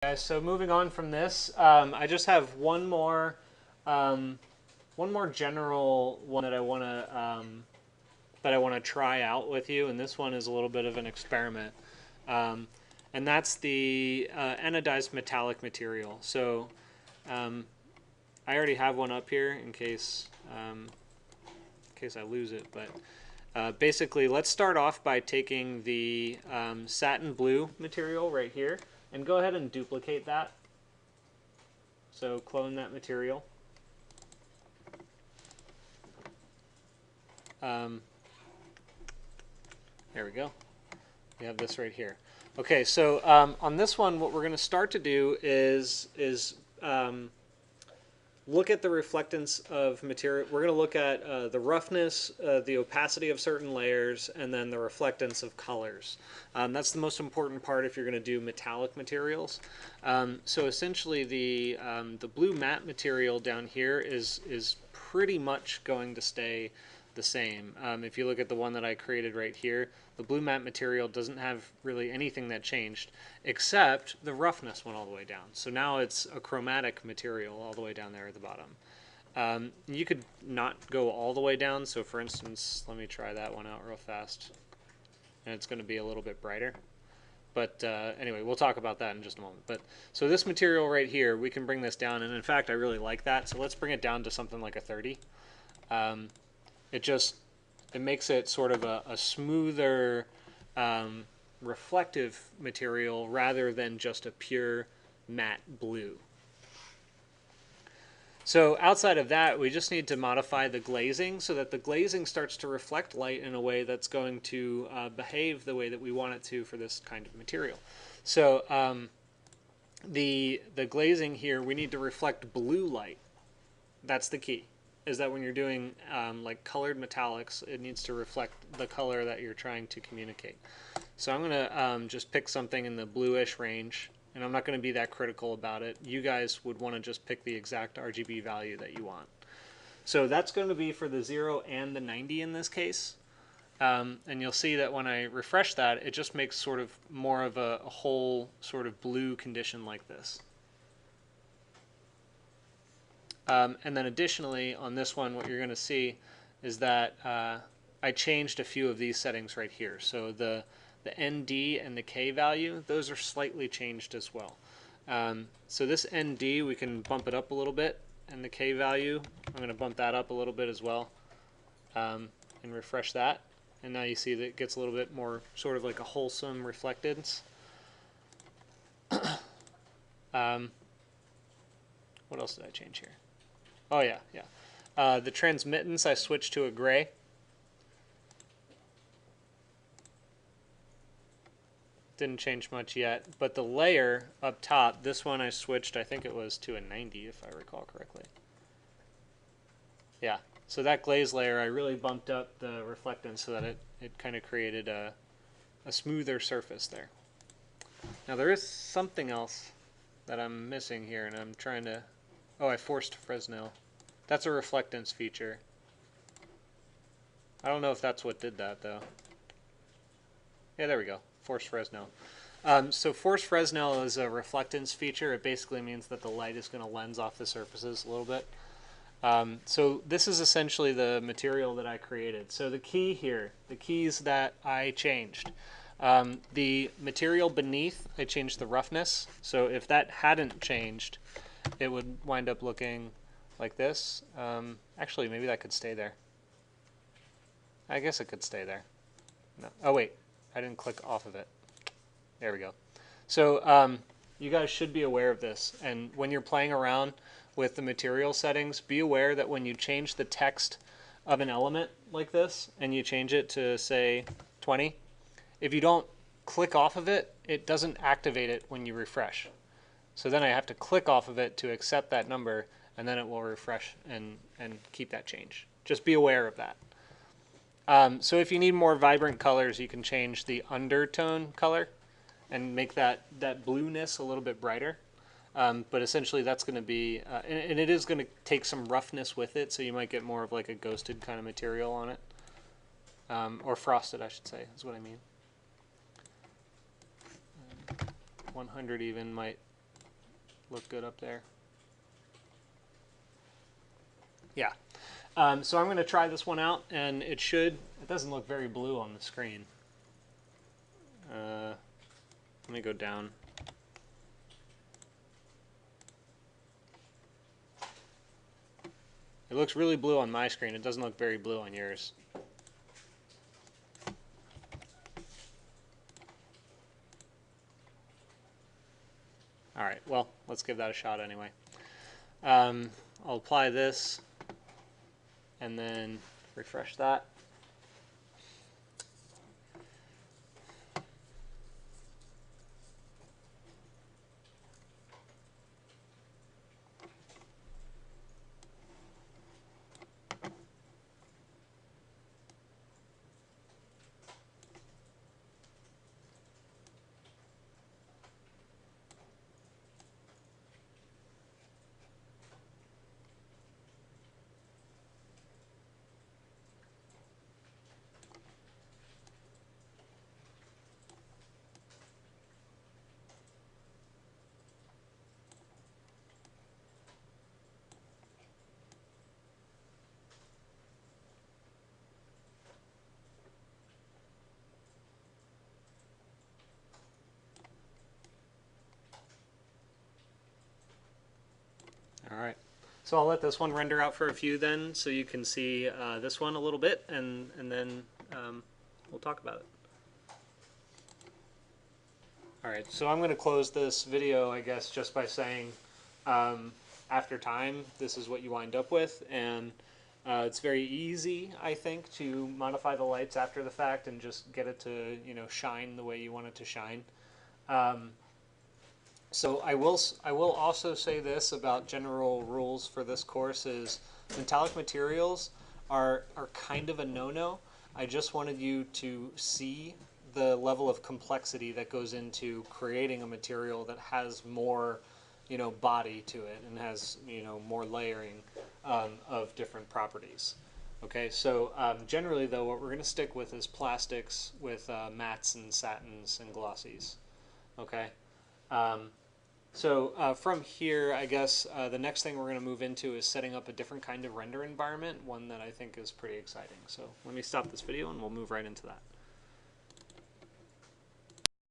Guys, so moving on from this, I just have one more general one that I want to try out with you, and this one is a little bit of an experiment, and that's the anodized metallic material. So I already have one up here in case I lose it, but basically, let's start off by taking the satin blue material right here. And go ahead and duplicate that. So clone that material. There we go. We have this right here. Okay, so on this one, what we're going to start to do is look at the reflectance of material. We're going to look at the roughness, the opacity of certain layers, and then the reflectance of colors. That's the most important part if you're going to do metallic materials. So essentially the blue matte material down here is pretty much going to stay the same. If you look at the one that I created right here, the blue matte material doesn't have really anything that changed except the roughness went all the way down. So now it's a chromatic material all the way down there at the bottom. You could not go all the way down. So for instance, let me try that one out real fast. And it's going to be a little bit brighter. But anyway, we'll talk about that in just a moment. But so this material right here, we can bring this down. And in fact, I really like that. So let's bring it down to something like a 30. It makes it sort of a smoother, reflective material rather than just a pure matte blue. So outside of that, we just need to modify the glazing so that the glazing starts to reflect light in a way that's going to behave the way that we want it to for this kind of material. So the glazing here, we need to reflect blue light. That's the key. Is that when you're doing like colored metallics, it needs to reflect the color that you're trying to communicate. So I'm going to just pick something in the bluish range, and I'm not going to be that critical about it. You guys would want to just pick the exact RGB value that you want. So that's going to be for the 0 and the 90 in this case. And you'll see that when I refresh that, it just makes sort of more of a whole sort of blue condition like this. And then additionally, on this one, what you're going to see is that I changed a few of these settings right here. So the ND and the K value, those are slightly changed as well. So this ND, we can bump it up a little bit, and the K value, I'm going to bump that up a little bit as well, and refresh that. And now you see that it gets a little bit more sort of like a wholesome reflectance. What else did I change here? Oh yeah. The transmittance I switched to a gray. Didn't change much yet, but the layer up top, this one I switched, I think it was to a 90 if I recall correctly. Yeah, so that glaze layer, I really bumped up the reflectance so that it kind of created a smoother surface there. Now there is something else that I'm missing here, and I'm trying to... Oh, I forced Fresno. That's a reflectance feature. I don't know if that's what did that, though. Yeah, there we go. Force Fresno. So Force Fresno is a reflectance feature. It basically means that the light is going to lens off the surfaces a little bit. So this is essentially the material that I created. So the key here, the keys that I changed. The material beneath, I changed the roughness. So if that hadn't changed, it would wind up looking like this. Actually, maybe that could stay there. I guess it could stay there. No. Oh, wait. I didn't click off of it. There we go. So you guys should be aware of this. And when you're playing around with the material settings, be aware that when you change the text of an element like this, and you change it to, say, 20, if you don't click off of it, it doesn't activate it when you refresh. So then I have to click off of it to accept that number, and then it will refresh and keep that change. Just be aware of that. So if you need more vibrant colors, you can change the undertone color and make that blueness a little bit brighter. But essentially that's going to be, and it is going to take some roughness with it, so you might get more of like a ghosted kind of material on it. Or frosted, I should say, is what I mean. 100 even might look good up there. Yeah. So I'm going to try this one out, and it doesn't look very blue on the screen. Let me go down. It looks really blue on my screen. It doesn't look very blue on yours. All right, well, let's give that a shot anyway. I'll apply this and then refresh that. All right, so I'll let this one render out for a few then, so you can see this one a little bit, and then we'll talk about it. All right, so I'm going to close this video, I guess, just by saying after time, this is what you wind up with, and it's very easy, I think, to modify the lights after the fact and just get it to, you know, shine the way you want it to shine. So I will also say this about general rules for this course is metallic materials are kind of a no-no. I just wanted you to see the level of complexity that goes into creating a material that has more, you know, body to it and has, you know, more layering of different properties. Okay, so generally though, what we're going to stick with is plastics with mattes and satins and glossies. Okay. So from here, I guess the next thing we're going to move into is setting up a different kind of render environment, one that I think is pretty exciting. So let me stop this video and we'll move right into that.